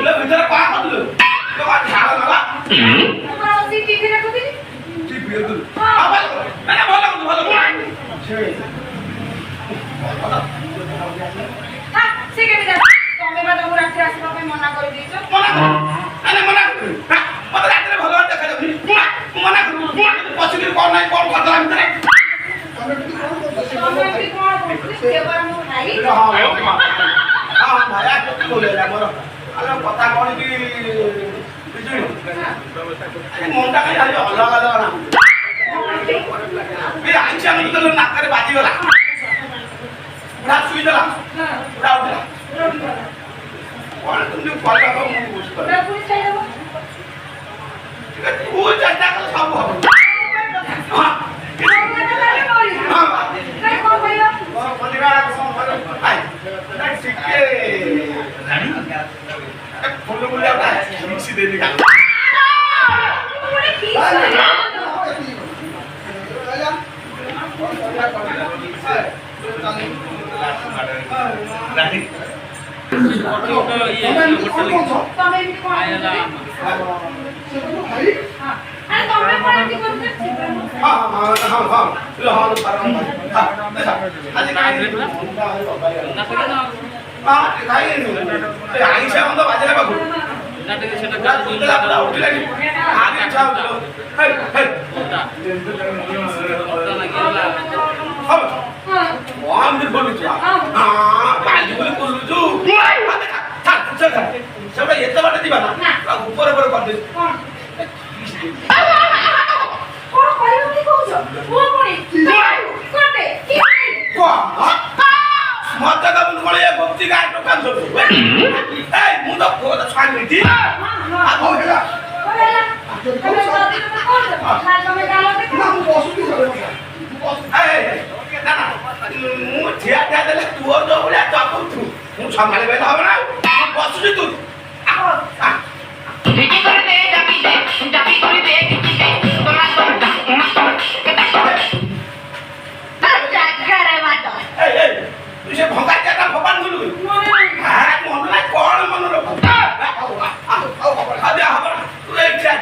ले भीतर का करलु तो का झाड़ लगा सी टीवी देखुथिनी टीवी देखु हां भलो छे हां से के बिदा तमे बा तमु रात्री आसीबा पे मना कर देछो मना मत रात्री भलो देखा जाबी मना करू पछिके कोन नाही कोन करला भीतर तमे भी कोन बोलछि सेवा मो भाई हां भाया बोले ला मोर अरे पता कोन की बिजुई मोंटा का खाली अलग अलग ना ये आंचा में तो नाक करे बाजी वाला पूरा सुई देला पूरा उठला कौन तुमने पाला को मुंह घुस कर मैं पुलिस चाहिए वो ठीक है तू चर्चा कर सब हो हां नहीं कौन भैया परिवार को आई नहीं सिक्के रानी फूल बोले आता है मिक्सी दे देगा पूरे की रानी तमे भी कोन आयला हां अरे तमे कोन की करते हां आज काय ना करे ना हां काय नाही आईशा म्हणतो बाजूला बघू नाटक सेटा का उठला की आगे इच्छा होतो हे हां वाम भी बोलू हां बाजू बोलू तू चल चल सब येते वाटे दिबा ना ऊपर ऊपर कर दे कोन करियो की कहू छो वो कोनी कोटे की कोन मत का बन कोले भक्ति का टोकन सब ए मु तो बहुत छान नीति आ हो गया बोलेला तमे दादी तो कोन ना तमे गालो दे ना मु बसु की सब ए ना ना मु ठिया ठिया देले तू जो बोले तो तू मु संभाले बेला हो ना बसु तू Vicky করে দে ডাবি করে দে তোমরা তো জায়গা রে মাটো ए तू से भंगा जाता भगवान गुलु हां मन ना कोन मन रो आ दे हबर तू एक जा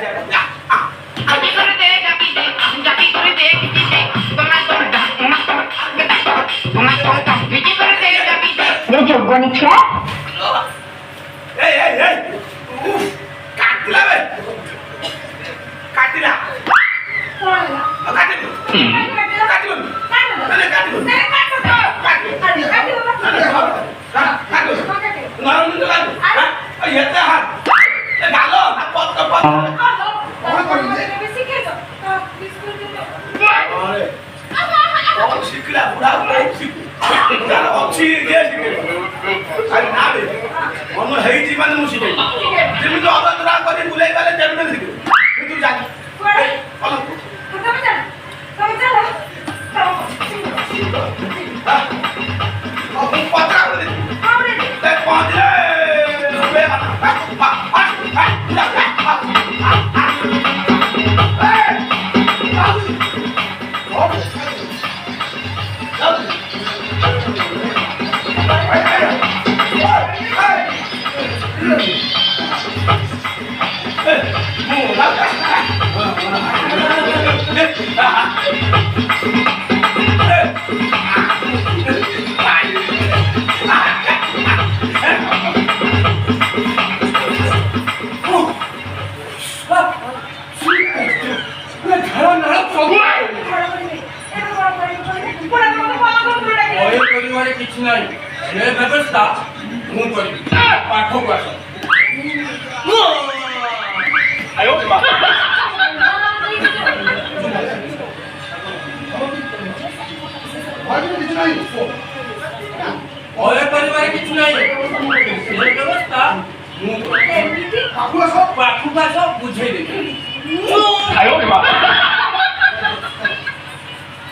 Vicky করে দে ডাবি করে দে তোমরা তো Vicky করে দে ডাবি ये जोगनी छे ए काटला बे काटला कोन काटला काटला मैंने काटला अरे काटी बाबा मारून तो काटू येते हात ए घालो ना पत बेसी के तो बिस्कुट दे अरे बहुत शिकला बुढ़ा बुढ़ा शिकला अच्छी के शिकला अरे ना बे मन हेई जीवन मु शिकला जेमि तो अदतरा करी बुलाई वाले जेमि शिकला तू जा तमे चल अब पत्रा दे हमरे ते पहुंच ले बे କିଛି ନାହିଁ ଏ ବ୍ୟବସ୍ଥା ମୁଁ କରିବି ପାଠକୁ ଆସ ଭୟ କରିବାରେ କିଛି ନାହିଁ ଏ ବ୍ୟବସ୍ଥା ମୁଁ କରିବି ପାଠକୁ ଆସ ବୁଝେଇ ଦେବି